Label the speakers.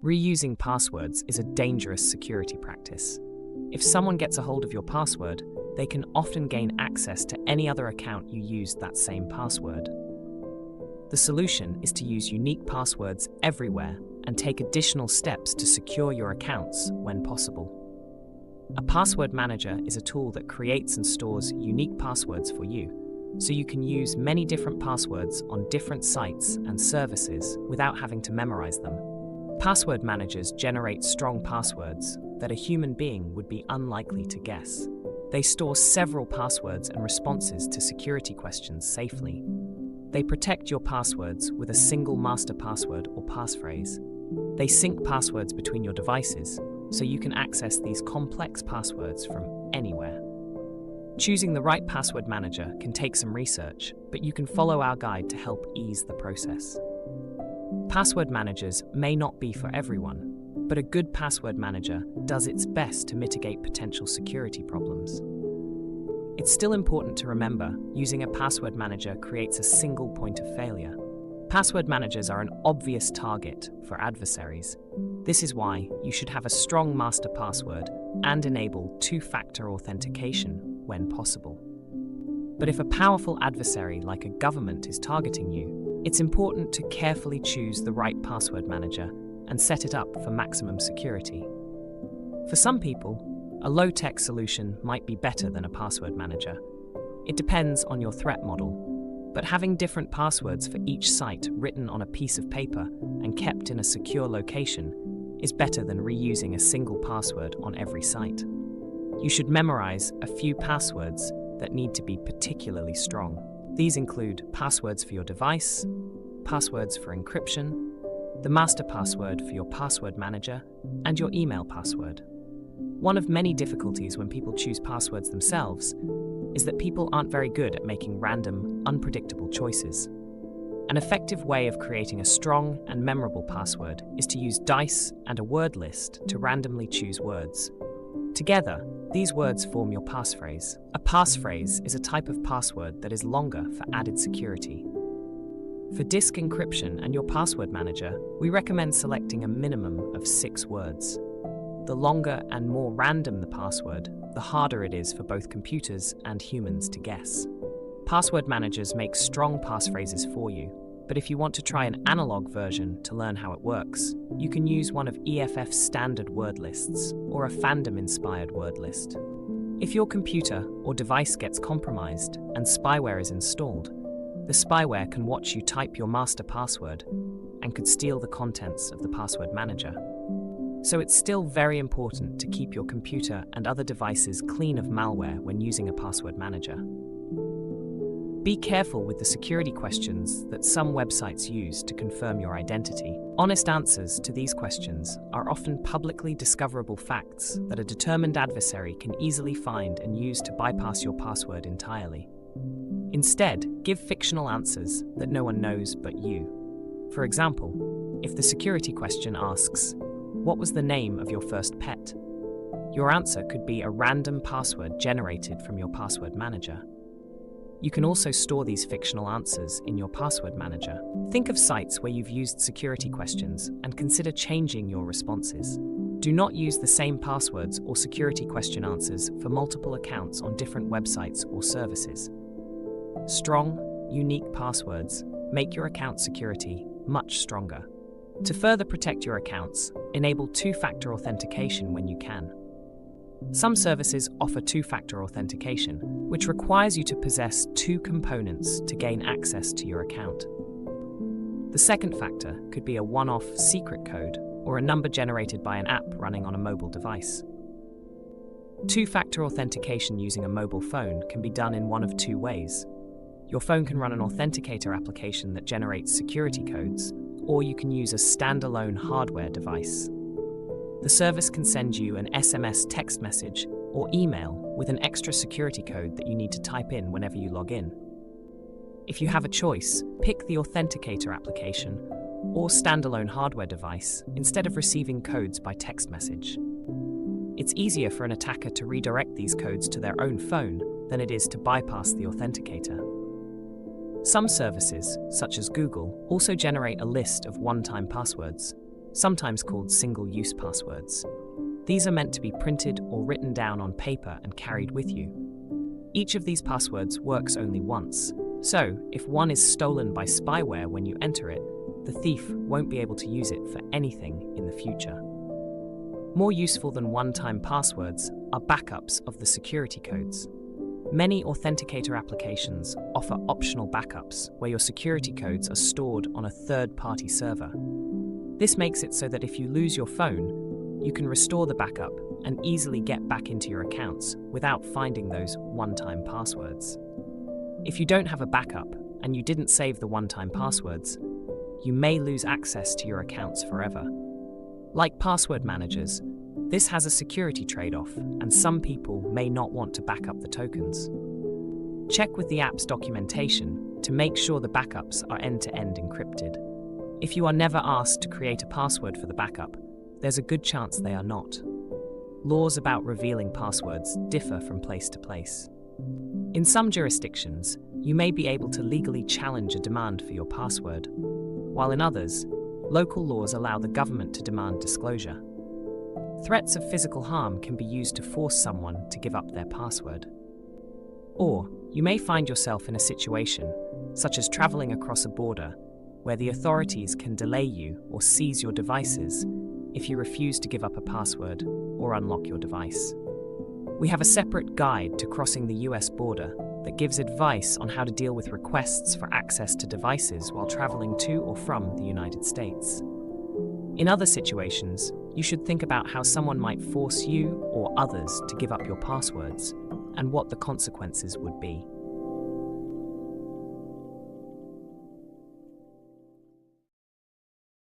Speaker 1: Reusing passwords is a dangerous security practice. If someone gets a hold of your password, they can often gain access to any other account you used that same password. The solution is to use unique passwords everywhere and take additional steps to secure your accounts when possible. A password manager is a tool that creates and stores unique passwords for you, so you can use many different passwords on different sites and services without having to memorize them. Password managers generate strong passwords that a human being would be unlikely to guess. They store several passwords and responses to security questions safely. They protect your passwords with a single master password or passphrase. They sync passwords between your devices, so you can access these complex passwords from anywhere. Choosing the right password manager can take some research, but you can follow our guide to help ease the process. Password managers may not be for everyone, but a good password manager does its best to mitigate potential security problems. It's still important to remember using a password manager creates a single point of failure. Password managers are an obvious target for adversaries. This is why you should have a strong master password and enable two-factor authentication when possible. But if a powerful adversary like a government is targeting you, it's important to carefully choose the right password manager and set it up for maximum security. For some people, a low-tech solution might be better than a password manager. It depends on your threat model, but having different passwords for each site written on a piece of paper and kept in a secure location is better than reusing a single password on every site. You should memorize a few passwords that need to be particularly strong. These include passwords for your device, passwords for encryption, the master password for your password manager, and your email password. One of many difficulties when people choose passwords themselves is that people aren't very good at making random, unpredictable choices. An effective way of creating a strong and memorable password is to use dice and a word list to randomly choose words. Together, these words form your passphrase. A passphrase is a type of password that is longer for added security. For disk encryption and your password manager, we recommend selecting a minimum of 6 words. The longer and more random the password, the harder it is for both computers and humans to guess. Password managers make strong passphrases for you, but if you want to try an analog version to learn how it works, you can use one of EFF's standard word lists or a fandom-inspired word list. If your computer or device gets compromised and spyware is installed, the spyware can watch you type your master password and could steal the contents of the password manager. So it's still very important to keep your computer and other devices clean of malware when using a password manager. Be careful with the security questions that some websites use to confirm your identity. Honest answers to these questions are often publicly discoverable facts that a determined adversary can easily find and use to bypass your password entirely. Instead, give fictional answers that no one knows but you. For example, if the security question asks, "What was the name of your first pet?" your answer could be a random password generated from your password manager. You can also store these fictional answers in your password manager. Think of sites where you've used security questions and consider changing your responses. Do not use the same passwords or security question answers for multiple accounts on different websites or services. Strong, unique passwords make your account security much stronger. To further protect your accounts, enable two-factor authentication when you can. Some services offer two-factor authentication, which requires you to possess 2 components to gain access to your account. The second factor could be a one-off secret code or a number generated by an app running on a mobile device. Two-factor authentication using a mobile phone can be done in one of 2 ways. Your phone can run an authenticator application that generates security codes, or you can use a standalone hardware device. The service can send you an SMS text message or email with an extra security code that you need to type in whenever you log in. If you have a choice, pick the Authenticator application or standalone hardware device instead of receiving codes by text message. It's easier for an attacker to redirect these codes to their own phone than it is to bypass the authenticator. Some services, such as Google, also generate a list of one-time passwords, sometimes called single-use passwords. These are meant to be printed or written down on paper and carried with you. Each of these passwords works only once, so if one is stolen by spyware when you enter it, the thief won't be able to use it for anything in the future. More useful than one-time passwords are backups of the security codes. Many authenticator applications offer optional backups where your security codes are stored on a third-party server. This makes it so that if you lose your phone, you can restore the backup and easily get back into your accounts without finding those one-time passwords. If you don't have a backup and you didn't save the one-time passwords, you may lose access to your accounts forever. Like password managers, this has a security trade-off, and some people may not want to back up the tokens. Check with the app's documentation to make sure the backups are end-to-end encrypted. If you are never asked to create a password for the backup, there's a good chance they are not. Laws about revealing passwords differ from place to place. In some jurisdictions, you may be able to legally challenge a demand for your password, while in others, local laws allow the government to demand disclosure. Threats of physical harm can be used to force someone to give up their password. Or you may find yourself in a situation, such as traveling across a border, where the authorities can delay you or seize your devices if you refuse to give up a password or unlock your device. We have a separate guide to crossing the US border that gives advice on how to deal with requests for access to devices while traveling to or from the United States. In other situations, you should think about how someone might force you or others to give up your passwords and what the consequences would be.